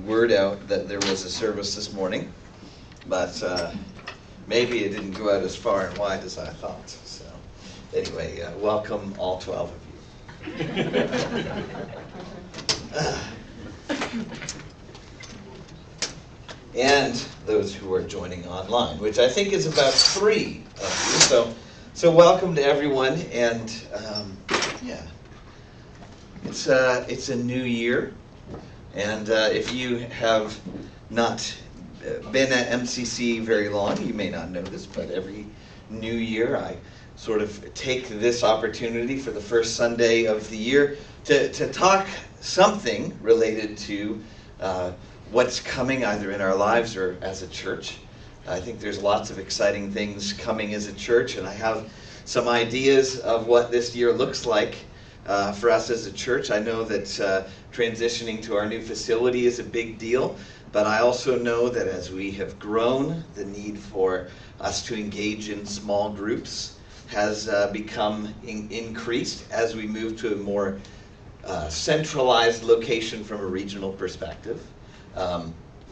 word out that there was a service this morning, but maybe it didn't go out as far and wide as I thought. So anyway, welcome all 12 of you. And those who are joining online, which I think is about 3 of you. So welcome to everyone, and yeah, it's a new year, and if you have not been at MCC very long, you may not know this, but every new year I sort of take this opportunity for the first Sunday of the year to talk something related to what's coming either in our lives or as a church. I think there's lots of exciting things coming as a church, and I have some ideas of what this year looks like for us as a church. I know that transitioning to our new facility is a big deal, but I also know that as we have grown, the need for us to engage in small groups has become increased as we move to a more centralized location from a regional perspective.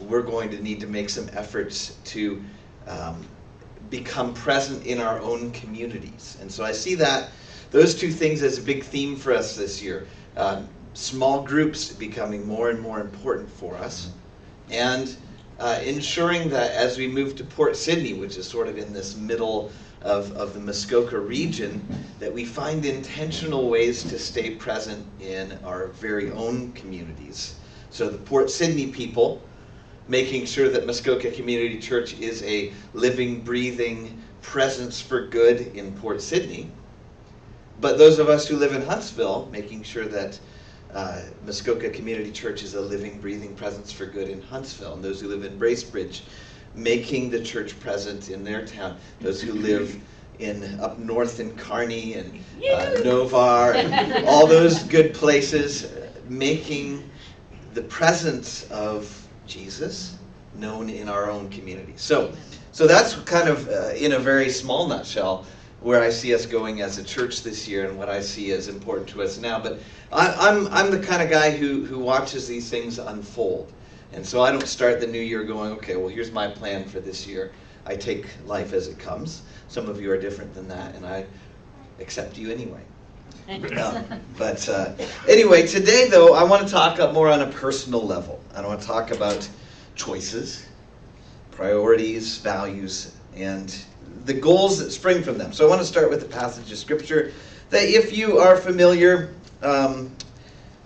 We're going to need to make some efforts to become present in our own communities. And so I see those 2 things as a big theme for us this year. Small groups becoming more and more important for us, and ensuring that as we move to Port Sydney, which is sort of in this middle of the Muskoka region, that we find intentional ways to stay present in our very own communities. So the Port Sydney people, making sure that Muskoka Community Church is a living, breathing presence for good in Port Sydney. But those of us who live in Huntsville, making sure that Muskoka Community Church is a living, breathing presence for good in Huntsville. And those who live in Bracebridge, making the church present in their town. Those who live up north in Kearney and Novar and all those good places, making the presence of Jesus known in our own community. So that's kind of, in a very small nutshell, where I see us going as a church this year and what I see as important to us now. But I'm the kind of guy who watches these things unfold. And so I don't start the new year going, okay, well, here's my plan for this year. I take life as it comes. Some of you are different than that, and I accept you anyway. But anyway, today, though, I want to talk more on a personal level. I want to talk about choices, priorities, values, and the goals that spring from them. So I want to start with a passage of Scripture that if you are familiar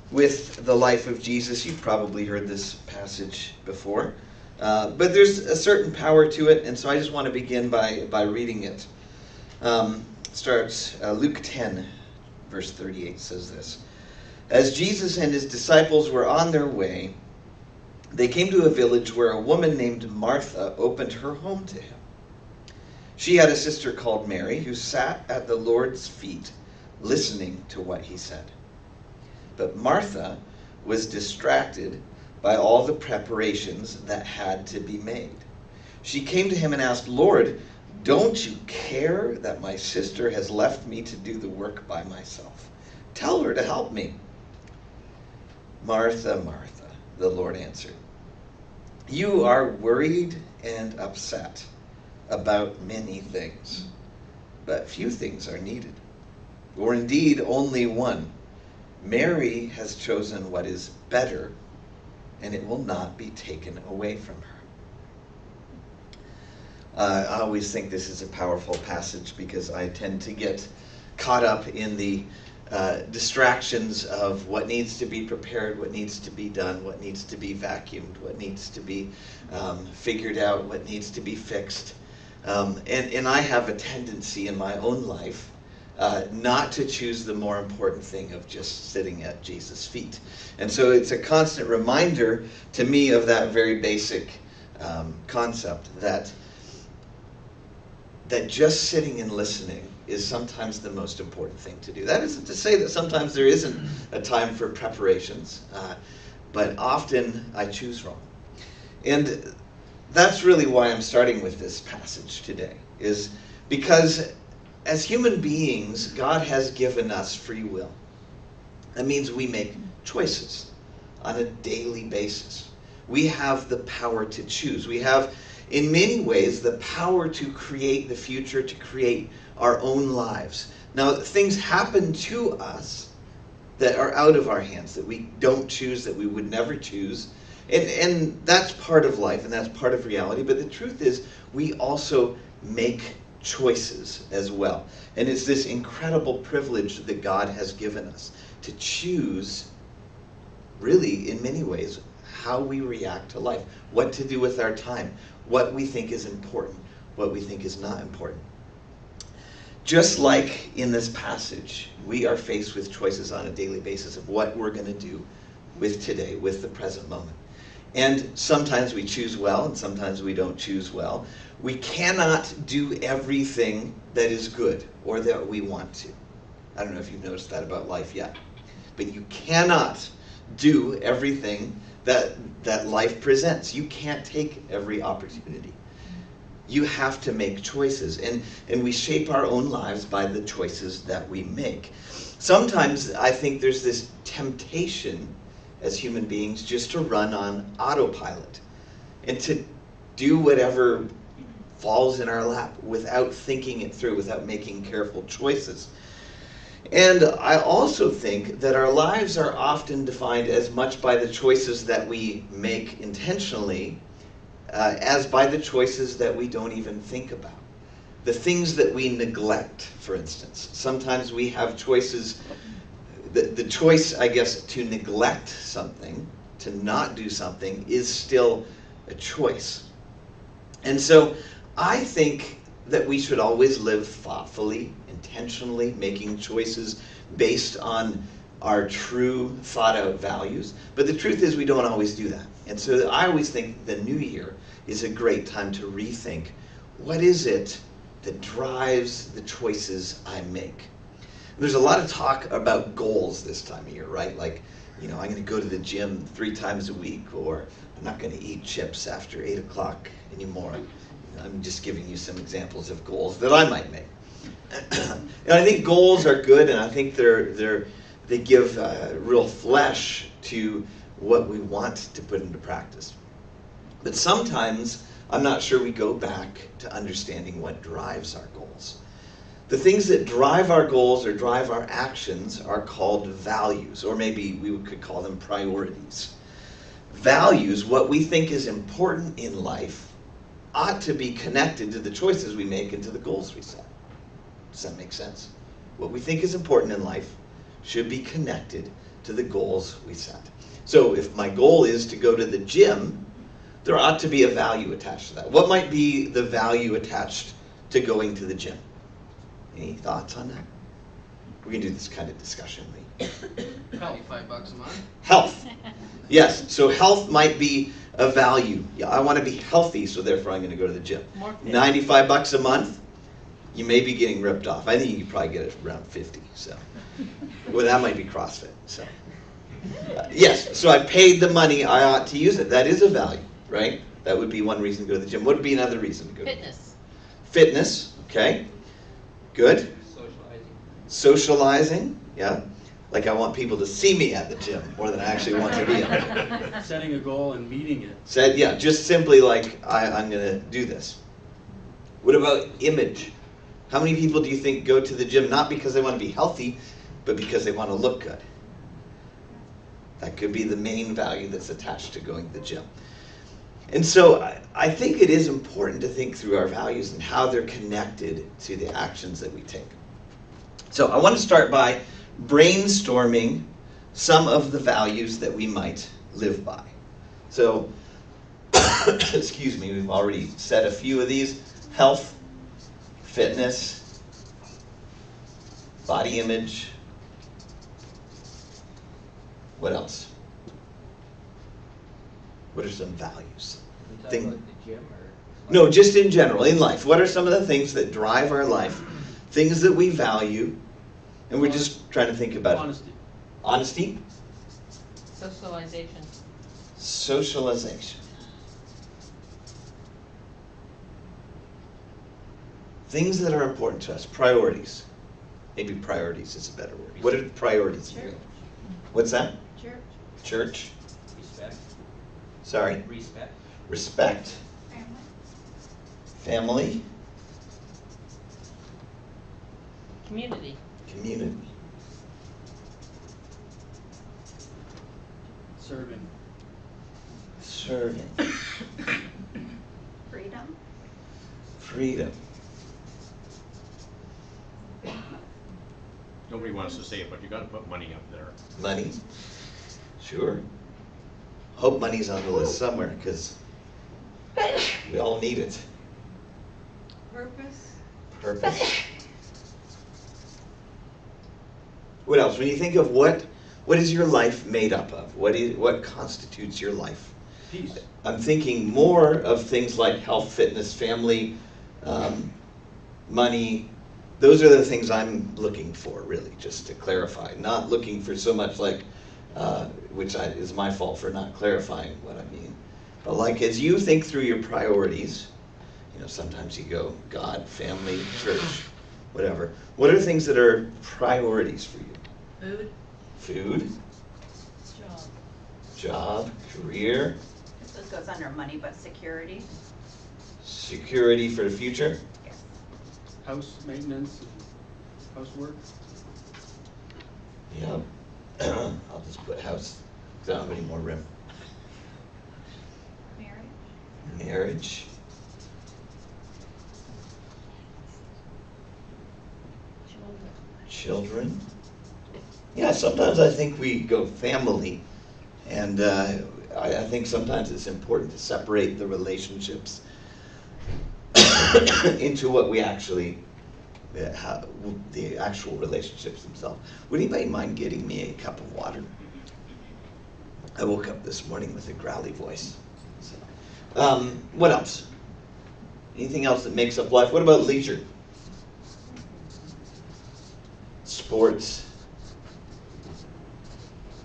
with the life of Jesus, you've probably heard this passage before. But there's a certain power to it, and so I just want to begin by reading it. Starts Luke 10, verse 38 says this. As Jesus and his disciples were on their way, they came to a village where a woman named Martha opened her home to him. She had a sister called Mary who sat at the Lord's feet listening to what he said. But Martha was distracted by all the preparations that had to be made. She came to him and asked, Lord, don't you care that my sister has left me to do the work by myself? Tell her to help me. Martha, Martha, the Lord answered, you are worried and upset about many things, but few things are needed, or indeed only one. Mary has chosen what is better, and it will not be taken away from her. I always think this is a powerful passage because I tend to get caught up in the distractions of what needs to be prepared, what needs to be done, what needs to be vacuumed, what needs to be figured out, what needs to be fixed. And I have a tendency in my own life not to choose the more important thing of just sitting at Jesus' feet. And so it's a constant reminder to me of that very basic concept that just sitting and listening is sometimes the most important thing to do. That isn't to say that sometimes there isn't a time for preparations, but often I choose wrong. And that's really why I'm starting with this passage today, is because as human beings, God has given us free will. That means we make choices on a daily basis. we have the power to choose. We have, in many ways, the power to create the future, to create our own lives. Now, things happen to us that are out of our hands, that we don't choose, that we would never choose. And that's part of life, and that's part of reality. But the truth is, we also make choices as well. And it's this incredible privilege that God has given us to choose, really, in many ways, how we react to life, what to do with our time, what we think is important, what we think is not important. Just like in this passage, we are faced with choices on a daily basis of what we're going to do with today, with the present moment. And sometimes we choose well, and sometimes we don't choose well. We cannot do everything that is good or that we want to. I don't know if you've noticed that about life yet. But you cannot do everything that life presents. You can't take every opportunity. You have to make choices, and we shape our own lives by the choices that we make. Sometimes I think there's this temptation as human beings just to run on autopilot and to do whatever falls in our lap without thinking it through, without making careful choices. And I also think that our lives are often defined as much by the choices that we make intentionally as by the choices that we don't even think about. The things that we neglect, for instance. Sometimes we have choices, the choice, I guess, to neglect something, to not do something, is still a choice. And so I think that we should always live thoughtfully, intentionally, making choices based on our true thought-out values. But the truth is we don't always do that. And so I always think the new year is a great time to rethink, what is it that drives the choices I make? There's a lot of talk about goals this time of year, right? Like, I'm going to go to the gym 3 times a week, or I'm not going to eat chips after 8 o'clock anymore. I'm just giving you some examples of goals that I might make. And I think goals are good, and I think they give real flesh to what we want to put into practice. But sometimes I'm not sure we go back to understanding what drives our goals. The things that drive our goals or drive our actions are called values, or maybe we could call them priorities. Values, what we think is important in life, ought to be connected to the choices we make and to the goals we set. Does that make sense? What we think is important in life should be connected to the goals we set. So if my goal is to go to the gym, there ought to be a value attached to that. What might be the value attached to going to the gym? Any thoughts on that? We can do this kind of discussion. Probably $5 a month. Health. Yes, so health might be a value. Yeah, I want to be healthy, so therefore I'm going to go to the gym. $95 a month, you may be getting ripped off. I think you could probably get it around 50. So, well, that might be CrossFit. So, yes, so I paid the money. I ought to use it. That is a value, right? That would be one reason to go to the gym. What would be another reason to go? Fitness. Fitness. Okay. Good. Socializing. Yeah. Like I want people to see me at the gym more than I actually want to be at the gym. Setting a goal and meeting it. Yeah, just simply like, I'm going to do this. What about image? How many people do you think go to the gym not because they want to be healthy, but because they want to look good? That could be the main value that's attached to going to the gym. And so I think it is important to think through our values and how they're connected to the actions that we take. So I want to start by brainstorming some of the values that we might live by. So, excuse me, we've already said a few of these. Health, fitness, body image. What else? What are some values? Are we talking about the gym or? No, just in general, in life. What are some of the things that drive our life? Things that we value, and we're just trying to think about Honesty. Honesty? Socialization. Socialization. Things that are important to us. Priorities. Maybe priorities is a better word. What are priorities? Church. What's that? Church. Church. Respect. Sorry. Respect. Respect. Family. Community. Community. Serving. Serving. Freedom. Freedom. Nobody wants to say it, but you gotta put money up there. Money. Sure. Hope money's on the list somewhere, because we all need it. Purpose. Purpose. What else? When you think of what is your life made up of? What constitutes your life? Peace. I'm thinking more of things like health, fitness, family, money. Those are the things I'm looking for, really, just to clarify. Not looking for so much like, is my fault for not clarifying what I mean. But like, as you think through your priorities, you know, sometimes you go God, family, church, whatever. What are things that are priorities for you? Food. Food, Job. job, career, This goes under money, but security. security for the future. Yes. House maintenance and housework. Yep. I'll just put house. I don't have any more room. Marriage. Marriage. Children. Yeah, sometimes I think we go family, and I think sometimes it's important to separate the relationships into what we actually, the actual relationships themselves. Would anybody mind getting me a cup of water? I woke up this morning with a growly voice. So, what else? Anything else that makes up life? What about leisure? Sports,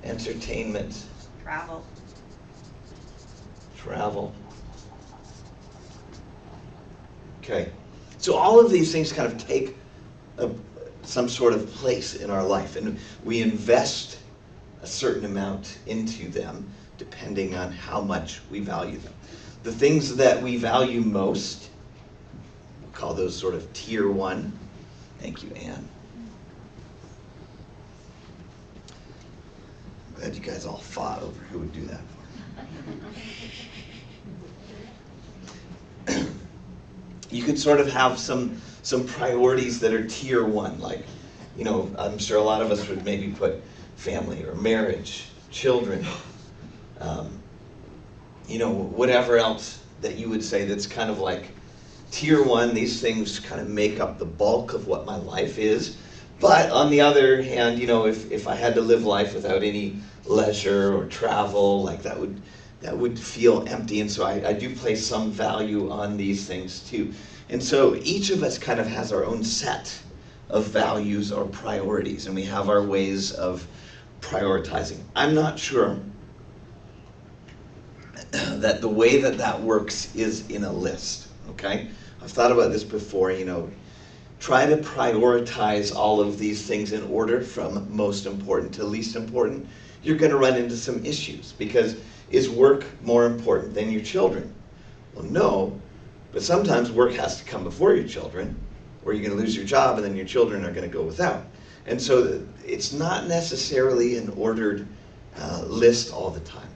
entertainment, Travel. travel. Okay, so all of these things kind of take some sort of place in our life, and we invest a certain amount into them depending on how much we value them. The things that we value most, we'll call those sort of tier one. Thank you, Anne. Glad you guys all fought over who would do that for me. You could sort of have some priorities that are tier one, like, you know, I'm sure a lot of us would maybe put family or marriage, children, you know, whatever else that you would say that's kind of like tier one. These things kind of make up the bulk of what my life is. But on the other hand, you know, if I had to live life without any leisure or travel, like that would feel empty. And so I do place some value on these things too. And so each of us kind of has our own set of values or priorities, and we have our ways of prioritizing. I'm not sure that the way that works is in a list, okay? I've thought about this before, you know, try to prioritize all of these things in order from most important to least important. You're going to run into some issues, because is work more important than your children? Well, no, but sometimes work has to come before your children, or you're going to lose your job and then your children are going to go without. And so it's not necessarily an ordered list all the time.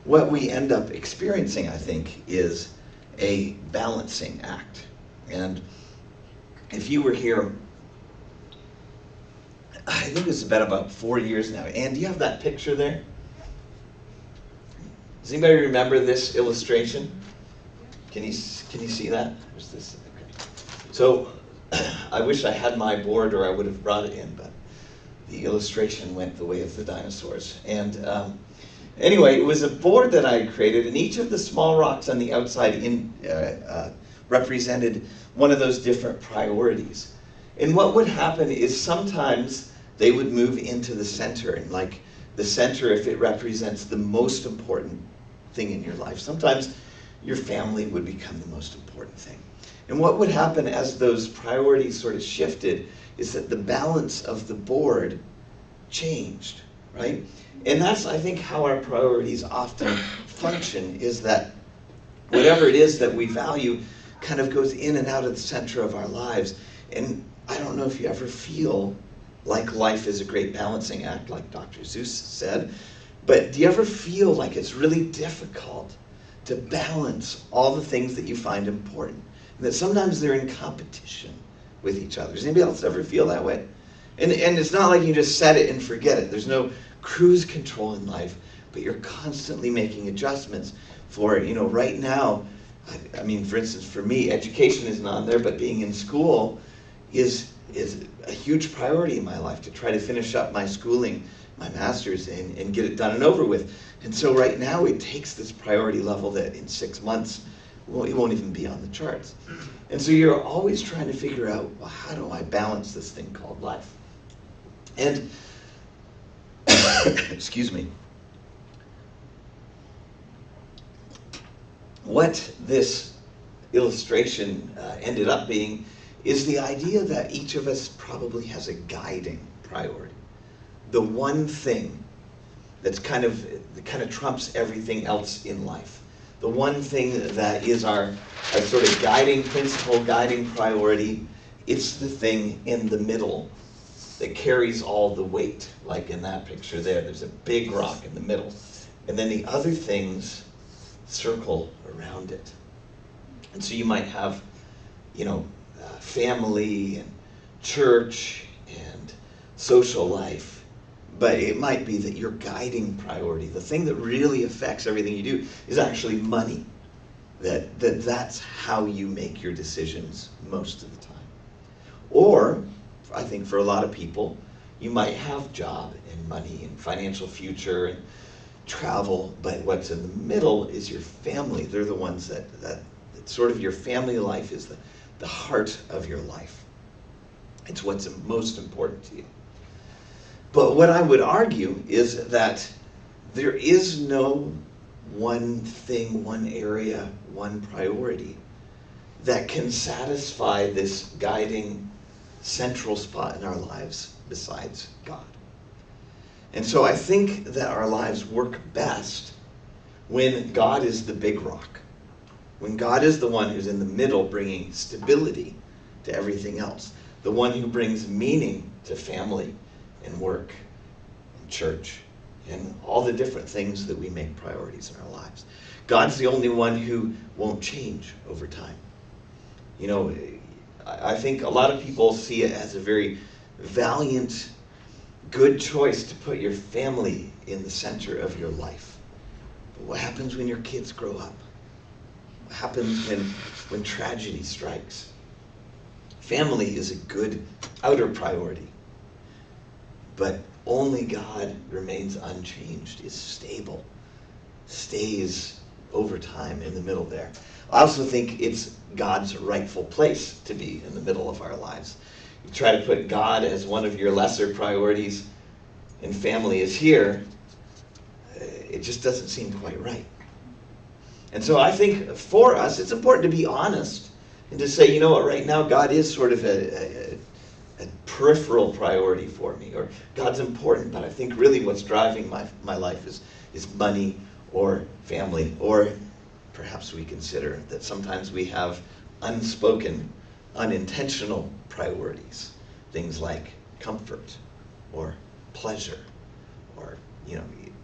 What we end up experiencing, I think, is a balancing act. And if you were here, I think it's been about 4 years now. Ann, do you have that picture there? Does anybody remember this illustration? Can you see that? There's this. Okay. So I wish I had my board, or I would have brought it in, but the illustration went the way of the dinosaurs. And anyway, it was a board that I had created, and each of the small rocks on the outside represented one of those different priorities. And what would happen is sometimes they would move into the center, and like the center, if it represents the most important thing in your life, sometimes your family would become the most important thing. And what would happen as those priorities sort of shifted is that the balance of the board changed, right? And that's, I think, how our priorities often function is that whatever it is that we value kind of goes in and out of the center of our lives. And I don't know if you ever feel like life is a great balancing act, like Dr. Seuss said, but do you ever feel like it's really difficult to balance all the things that you find important? And that sometimes they're in competition with each other. Does anybody else ever feel that way? And it's not like you just set it and forget it. There's no cruise control in life, but you're constantly making adjustments for, right now, I mean, for instance, for me, education isn't on there, but being in school is a huge priority in my life, to try to finish up my schooling, my master's, and get it done and over with. And so right now it takes this priority level that in 6 months, it won't even be on the charts. And so you're always trying to figure out, well, how do I balance this thing called life? And, excuse me, what this illustration ended up being is the idea that each of us probably has a guiding priority. The one thing that kind of trumps everything else in life. The one thing that is our sort of guiding principle, guiding priority. It's the thing in the middle that carries all the weight. Like in that picture there's a big rock in the middle. And then the other things circle around it. And so you might have, family and church and social life, but it might be that your guiding priority, the thing that really affects everything you do, is actually money. That's how you make your decisions most of the time. Or, I think for a lot of people, you might have job and money and financial future and travel, but what's in the middle is your family. They're the ones that sort of your family life is the heart of your life. It's what's most important to you. But what I would argue is that there is no one thing, one area, one priority that can satisfy this guiding central spot in our lives besides God. And so I think that our lives work best when God is the big rock. When God is the one who's in the middle bringing stability to everything else. The one who brings meaning to family and work and church and all the different things that we make priorities in our lives. God's the only one who won't change over time. I think a lot of people see it as a very valiant, good choice to put your family in the center of your life. But what happens when your kids grow up? What happens when tragedy strikes? Family is a good outer priority, but only God remains unchanged, is stable, stays over time in the middle there. I also think it's God's rightful place to be in the middle of our lives. You try to put God as one of your lesser priorities and family is here, it just doesn't seem quite right. And so I think for us, it's important to be honest and to say, right now God is sort of a peripheral priority for me, or God's important, but I think really what's driving my life is money or family, or perhaps we consider that sometimes we have unspoken, unintentional priorities, things like comfort or pleasure or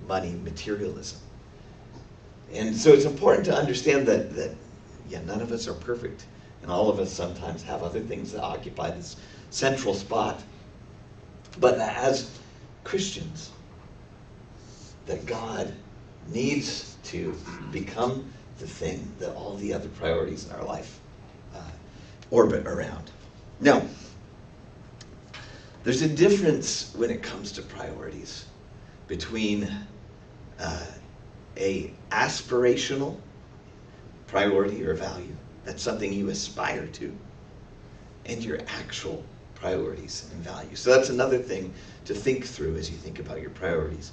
money, materialism. And so it's important to understand that none of us are perfect, and all of us sometimes have other things that occupy this central spot. But as Christians, that God needs to become the thing that all the other priorities in our life orbit around. Now, there's a difference when it comes to priorities between a aspirational priority or value, that's something you aspire to, and your actual priorities and values. So that's another thing to think through as you think about your priorities.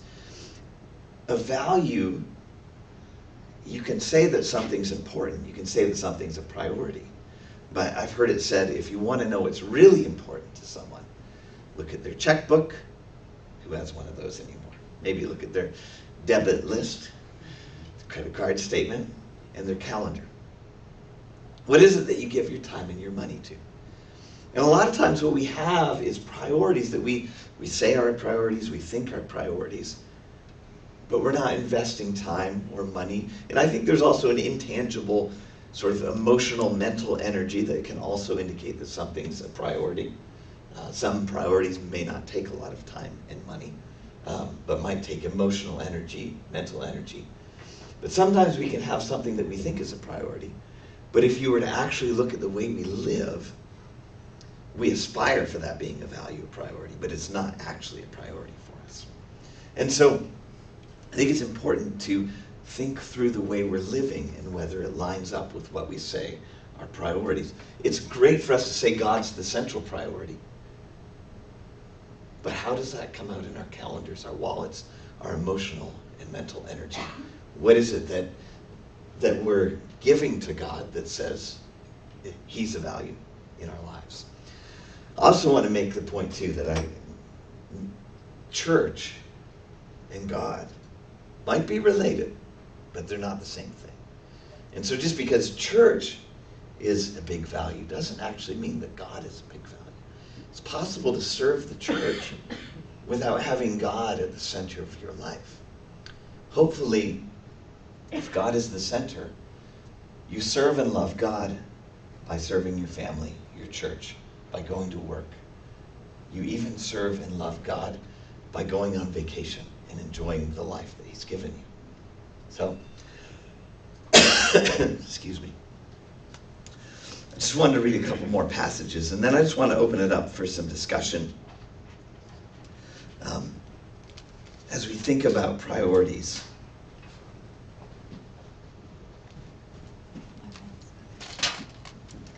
A value, you can say that something's important, you can say that something's a priority, but I've heard it said, if you want to know what's really important to someone, look at their checkbook. Who has one of those anymore? Maybe look at their debit list. credit card statement, and their calendar. What is it that you give your time and your money to? And a lot of times what we have is priorities that we say are priorities, we think are priorities, but we're not investing time or money. And I think there's also an intangible sort of emotional, mental energy that can also indicate that something's a priority. Some priorities may not take a lot of time and money, but might take emotional energy, mental energy. But sometimes we can have something that we think is a priority, but if you were to actually look at the way we live, we aspire for that being a value, a priority, but it's not actually a priority for us. And so I think it's important to think through the way we're living and whether it lines up with what we say are priorities. It's great for us to say God's the central priority, but how does that come out in our calendars, our wallets, our emotional and mental energy? What is it that we're giving to God that says He's a value in our lives? I also want to make the point too that church and God might be related, but they're not the same thing. And so just because church is a big value doesn't actually mean that God is a big value. It's possible to serve the church without having God at the center of your life. Hopefully, if God is the center, you serve and love God by serving your family, your church, by going to work. You even serve and love God by going on vacation and enjoying the life that He's given you. So, excuse me. I just wanted to read a couple more passages, and then I just want to open it up for some discussion. As we think about priorities.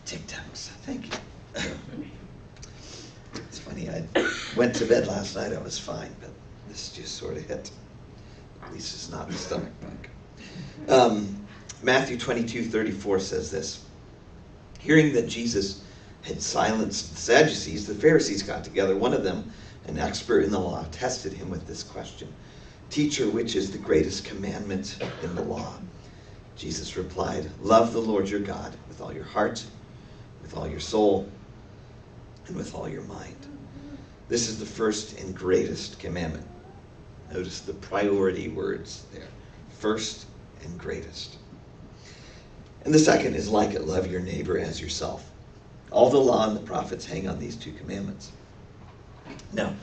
TikToks, thank you. It's funny, I went to bed last night, I was fine, but this just sort of hit. At least it's not the stomach bug. Matthew 22:34 says this. Hearing that Jesus had silenced the Sadducees, the Pharisees got together. One of them, an expert in the law, tested him with this question. Teacher, which is the greatest commandment in the law? Jesus replied, love the Lord your God with all your heart, with all your soul, and with all your mind. This is the first and greatest commandment. Notice the priority words there. First and greatest. And the second is like it, love your neighbor as yourself. All the law and the prophets hang on these two commandments. Now,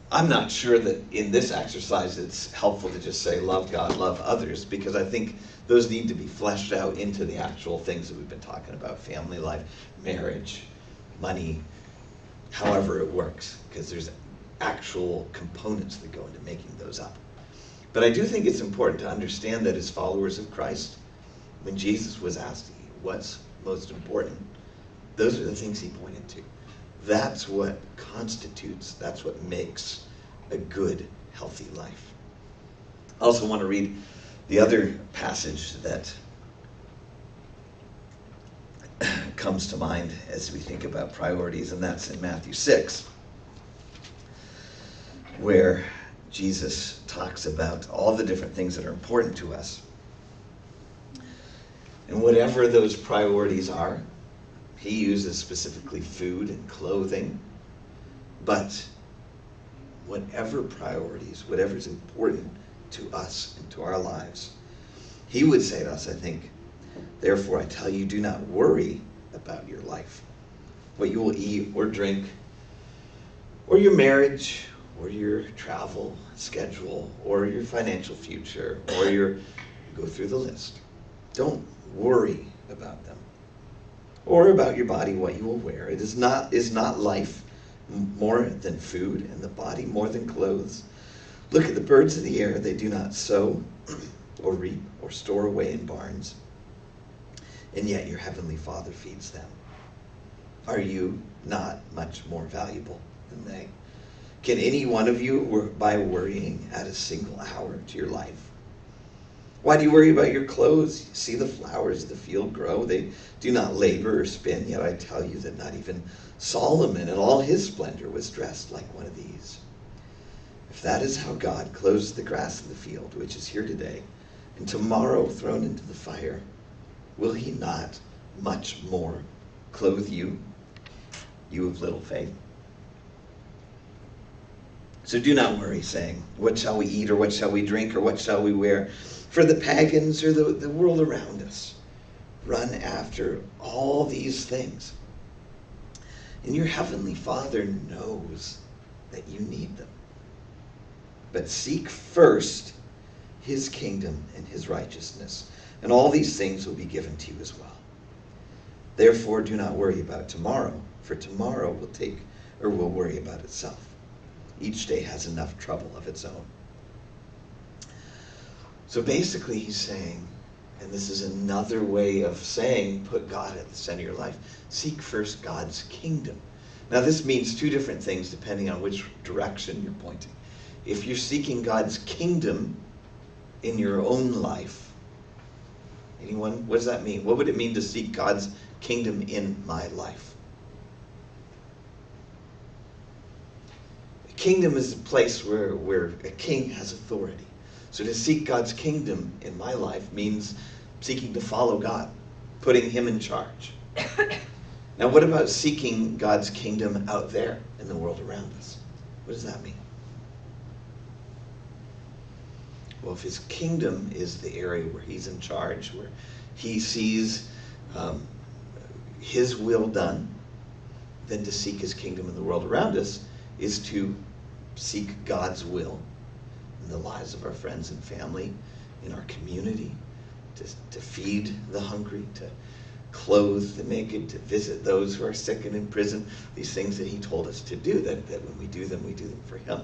I'm not sure that in this exercise it's helpful to just say love God, love others, because I think those need to be fleshed out into the actual things that we've been talking about, family life, marriage, money, however it works, because there's actual components that go into making those up. But I do think it's important to understand that as followers of Christ, when Jesus was asked what's most important, those are the things he pointed to. That's what constitutes, that's what makes a good, healthy life. I also want to read the other passage that comes to mind as we think about priorities, and that's in Matthew 6, where Jesus talks about all the different things that are important to us. And whatever those priorities are, he uses specifically food and clothing, but whatever priorities, whatever's important to us and to our lives, he would say to us, I think, therefore I tell you, do not worry about your life, what you will eat or drink, or your marriage, or your travel schedule, or your financial future, or go through the list. Don't worry about them. Or about your body, what you will wear. Is not life more than food, and the body more than clothes? Look at the birds of the air, they do not sow, or reap, or store away in barns, and yet your heavenly Father feeds them. Are you not much more valuable than they? Can any one of you, by worrying, add a single hour to your life? Why do you worry about your clothes? See the flowers of the field grow. They do not labor or spin, yet I tell you that not even Solomon in all his splendor was dressed like one of these. If that is how God clothes the grass of the field, which is here today and tomorrow thrown into the fire, will he not much more clothe you, you of little faith? So do not worry, saying, what shall we eat, or what shall we drink, or what shall we wear? For the pagans or the world around us run after all these things. And your heavenly Father knows that you need them. But seek first his kingdom and his righteousness, and all these things will be given to you as well. Therefore, do not worry about tomorrow, for tomorrow will worry about itself. Each day has enough trouble of its own. So basically he's saying, and this is another way of saying, put God at the center of your life. Seek first God's kingdom. Now this means two different things depending on which direction you're pointing. If you're seeking God's kingdom in your own life, anyone, what does that mean? What would it mean to seek God's kingdom in my life? A kingdom is a place where a king has authority. So to seek God's kingdom in my life means seeking to follow God, putting him in charge. Now what about seeking God's kingdom out there in the world around us? What does that mean? Well, if his kingdom is the area where he's in charge, where he sees his will done, then to seek his kingdom in the world around us is to seek God's will in the lives of our friends and family, in our community, to feed the hungry, to clothe the naked, to visit those who are sick and in prison, these things that he told us to do, that when we do them for him.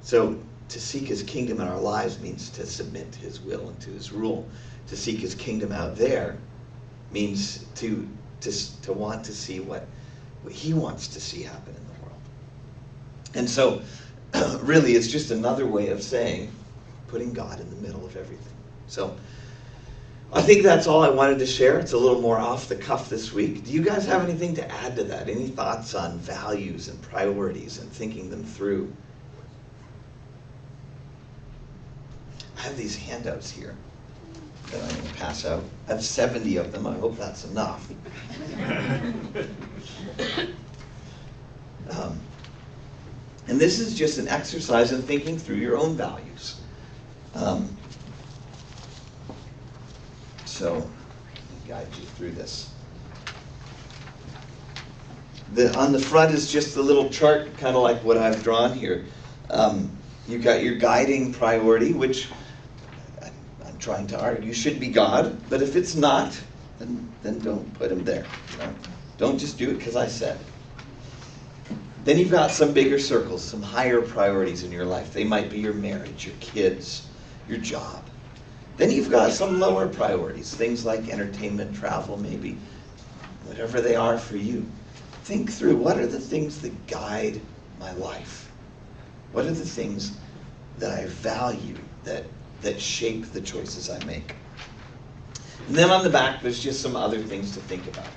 So to seek his kingdom in our lives means to submit to his will and to his rule. To seek his kingdom out there means to want to see what he wants to see happen in the world. And so really it's just another way of saying putting God in the middle of everything. So I think that's all I wanted to share. It's a little more off the cuff this week. Do you guys have anything to add to that? Any thoughts on values and priorities and thinking them through? I have these handouts here that I'm going to pass out. I have 70 of them. I hope that's enough. And this is just an exercise in thinking through your own values. So, let me guide you through this. On the front is just a little chart, kind of like what I've drawn here. You've got your guiding priority, which I'm trying to argue should be God, but if it's not, then don't put him there. You know? Don't just do it because I said. Then you've got some bigger circles, some higher priorities in your life. They might be your marriage, your kids, your job. Then you've got some lower priorities, things like entertainment, travel, maybe, whatever they are for you. Think through, what are the things that guide my life? What are the things that I value, that shape the choices I make? And then on the back, there's just some other things to think about.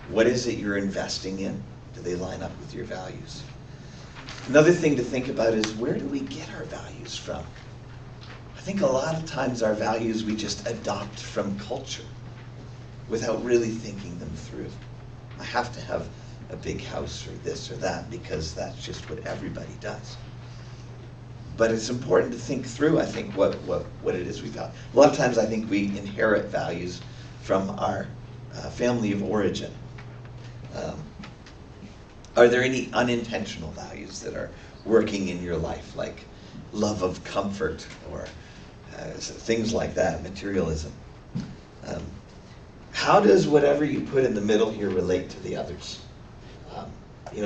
What is it you're investing in? Do they line up with your values? Another thing to think about is, where do we get our values from? I think a lot of times our values we just adopt from culture without really thinking them through. I have to have a big house or this or that because that's just what everybody does. But it's important to think through, I think, what it is we value. A lot of times I think we inherit values from our family of origin. Are there any unintentional values that are working in your life, like love of comfort or things like that, materialism? How does whatever you put in the middle here relate to the others?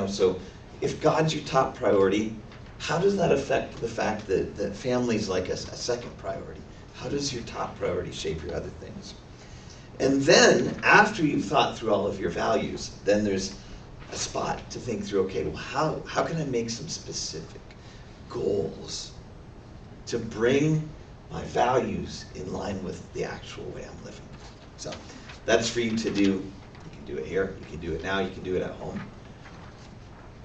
So if God's your top priority, how does that affect the fact that family's like a second priority? How does your top priority shape your other things? And then, after you've thought through all of your values, then there's a spot to think through, okay, well, how can I make some specific goals to bring my values in line with the actual way I'm living? So that's for you to do. You can do it here, you can do it now, you can do it at home.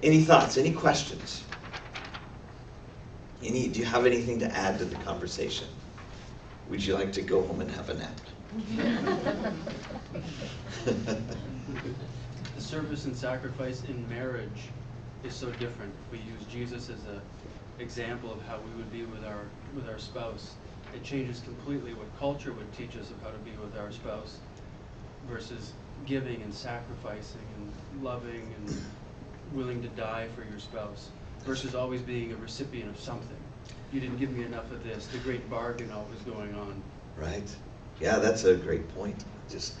Any thoughts, any questions? Do you have anything to add to the conversation? Would you like to go home and have a nap? The service and sacrifice in marriage is so different. We use Jesus as an example of how we would be with our spouse. It changes completely what culture would teach us of how to be with our spouse versus giving and sacrificing and loving and willing to die for your spouse versus always being a recipient of something. You didn't give me enough of this, the great bargain always going on. Right. Yeah, that's a great point. Just,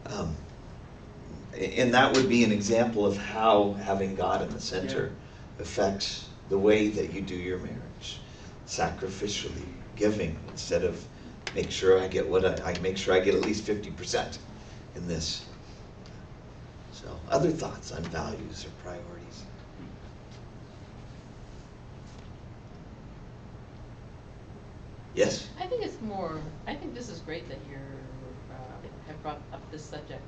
and that would be an example of how having God in the center affects the way that you do your marriage. Sacrificially giving instead of make sure I get I make sure I get at least 50% in this. So, other thoughts on values or priorities? Yes? I think I think this is great that have brought up this subject,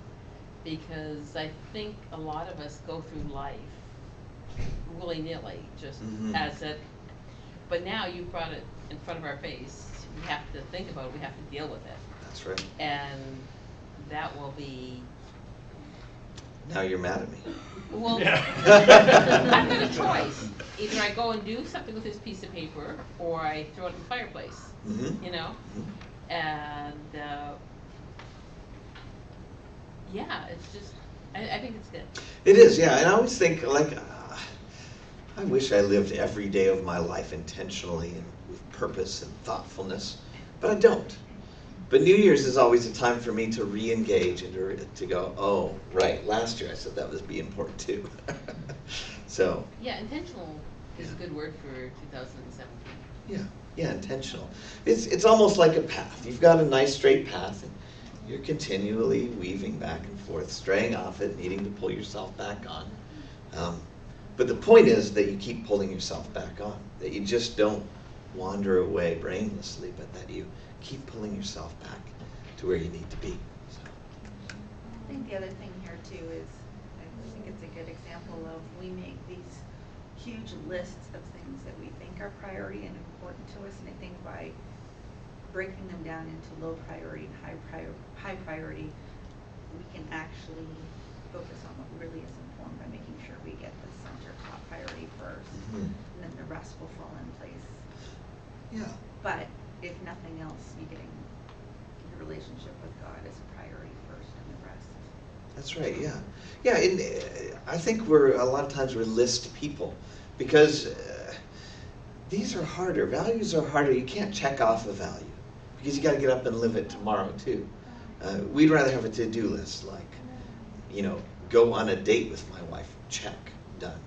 because I think a lot of us go through life willy-nilly, just as it, but now you brought it in front of our face. We have to think about it, we have to deal with it. That's right. And that will be... Now you're mad at me. Well, Yeah. I've got a choice. Either I go and do something with this piece of paper, or I throw it in the fireplace, you know? And, yeah, it's just, I think it's good. It is, yeah. And I always think, like, I wish I lived every day of my life intentionally and with purpose and thoughtfulness, but I don't. But New Year's is always a time for me to re-engage and to go, oh, right, last year I said that would be important too. So. Yeah, intentional is a good word for 2017. Yeah, intentional. It's almost like a path. You've got a nice straight path, and you're continually weaving back and forth, straying off it, needing to pull yourself back on. But the point is that you keep pulling yourself back on, that you just don't wander away brainlessly, but that you keep pulling yourself back to where you need to be. So. I think the other thing here too is, I think it's a good example of, we make these huge lists of things that we think are priority and important to us, and I think by breaking them down into low priority and high priority, we can actually focus on what really is important by making sure we get the center top priority first, and then the rest will fall in place. Yeah. But if nothing else, you getting your relationship with God as a priority first, and the rest. That's right, yeah. Yeah, and I think a lot of times we're list people, because these are harder. Values are harder. You can't check off a value, because you got to get up and live it tomorrow too. We'd rather have a to-do list, like, go on a date with my wife, check, done.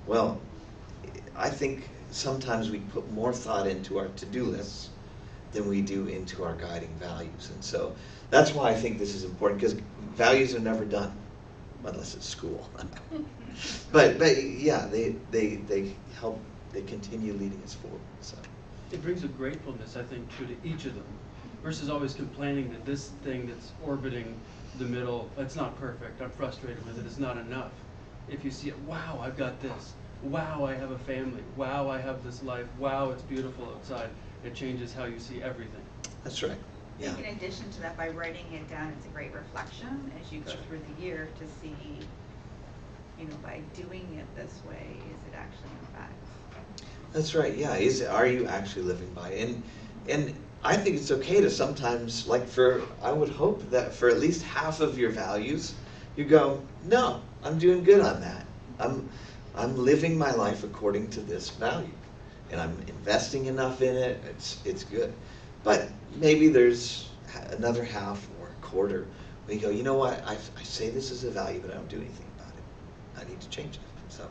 Well, I think sometimes we put more thought into our to-do lists than we do into our guiding values. And so that's why I think this is important, because values are never done, unless it's school. but yeah, they help, they continue leading us forward. So. It brings a gratefulness, I think, to each of them, versus always complaining that this thing that's orbiting the middle, it's not perfect, I'm frustrated with it, it's not enough. If you see it, wow, I've got this. Wow, I have a family. Wow, I have this life. Wow, it's beautiful outside. It changes how you see everything. That's right. I Yeah. think in addition to that, by writing it down, it's a great reflection as you go through the year to see, by doing it this way, is it actually in fact? That's right. Yeah. Are you actually living by it? And I think it's okay to sometimes, I would hope that for at least half of your values, you go, no, I'm doing good on that. I'm living my life according to this value, and I'm investing enough in it. It's good. But maybe there's another half or a quarter where you go, you know what? I say this is a value, but I don't do anything about it. I need to change it. So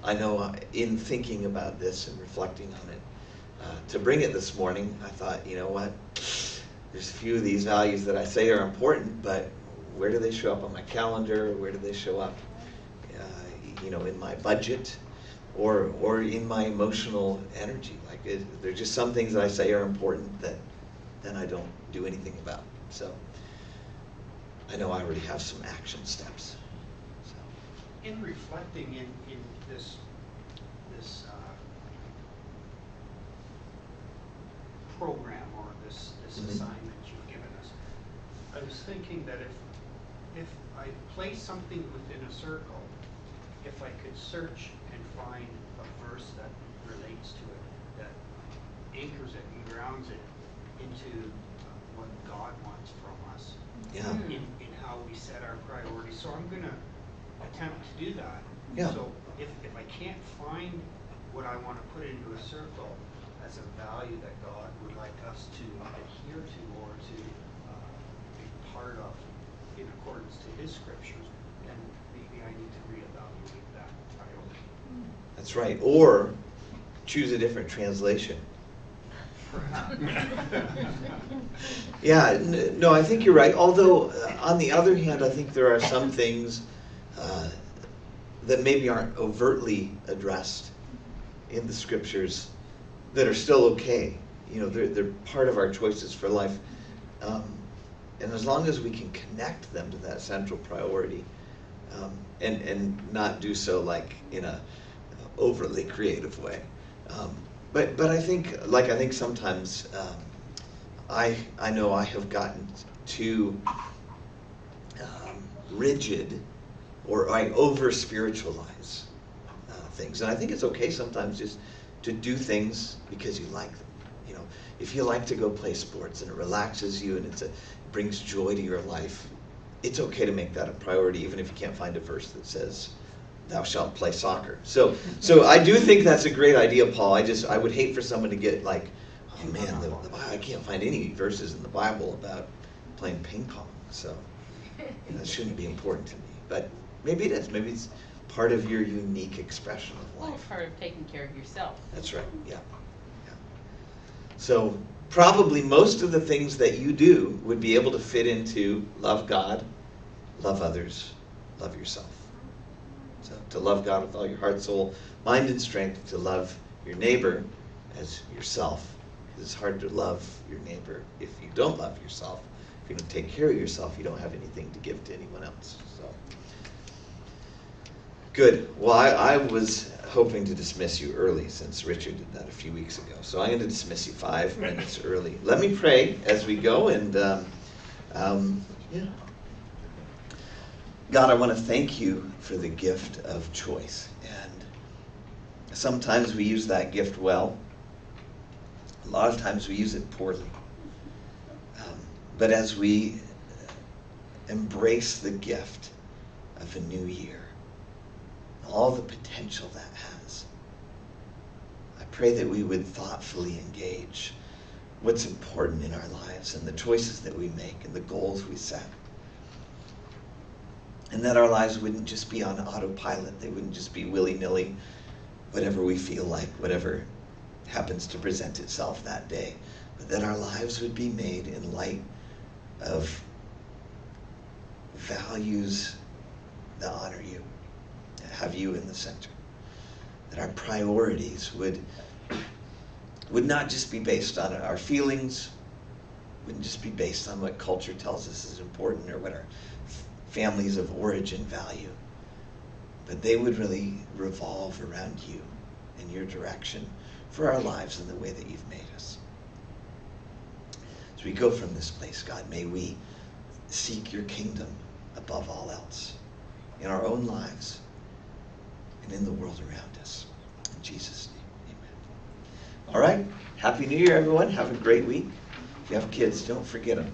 I know in thinking about this and reflecting on it, to bring it this morning, I thought, you know what? There's a few of these values that I say are important, but where do they show up on my calendar? Where do they show up, in my budget, or in my emotional energy? There's just some things that I say are important that then I don't do anything about. So I know I already have some action steps. So. In reflecting in this program, this Mhm. assignment you've given us. I was thinking that if I place something within a circle, if I could search and find a verse that relates to it, that anchors it and grounds it into what God wants from us Yeah. in how we set our priorities. So I'm going to attempt to do that. Yeah. So if I can't find what I want to put into a circle as a value that God would like us to adhere to or to be part of in accordance to His scriptures, then maybe I need to reevaluate that priority. That's right. Or choose a different translation. Yeah, no, I think you're right. Although, on the other hand, I think there are some things that maybe aren't overtly addressed in the scriptures that are still okay. You know, they're part of our choices for life. And as long as we can connect them to that central priority, and not do so like in a overly creative way. But I think sometimes I know I have gotten too rigid, or I over spiritualize things, and I think it's okay sometimes just to do things because you like them. You know, if you like to go play sports and it relaxes you and it brings joy to your life, it's okay to make that a priority, even if you can't find a verse that says thou shalt play soccer. So I do think that's a great idea, Paul. I would hate for someone to get like, oh man, I can't find any verses in the Bible about playing ping pong. So that shouldn't be important to me. But maybe it is. Maybe it's part of your unique expression of Well, life. part of taking care of yourself. That's right. Yeah. So probably most of the things that you do would be able to fit into love God, love others, love yourself. So to love God with all your heart, soul, mind, and strength, to love your neighbor as yourself. It's hard to love your neighbor if you don't love yourself. If you don't take care of yourself, you don't have anything to give to anyone else. So good. Well, I was hoping to dismiss you early since Richard did that a few weeks ago. So I'm going to dismiss you 5 minutes early. Let me pray as we go, and yeah. God, I want to thank you for the gift of choice. And sometimes we use that gift well. A lot of times we use it poorly. But as we embrace the gift of a new year, all the potential that has, I pray that we would thoughtfully engage what's important in our lives and the choices that we make and the goals we set. And that our lives wouldn't just be on autopilot. They wouldn't just be willy-nilly, whatever we feel like, whatever happens to present itself that day. But that our lives would be made in light of values that honor you, that have you in the center. That our priorities would not just be based on our feelings, wouldn't just be based on what culture tells us is important or what our families of origin value, but they would really revolve around you and your direction for our lives in the way that you've made us. As we go from this place, God, may we seek your kingdom above all else in our own lives and in the world around us. In Jesus' name, amen. All right, Happy New Year, everyone. Have a great week. If you have kids, don't forget them.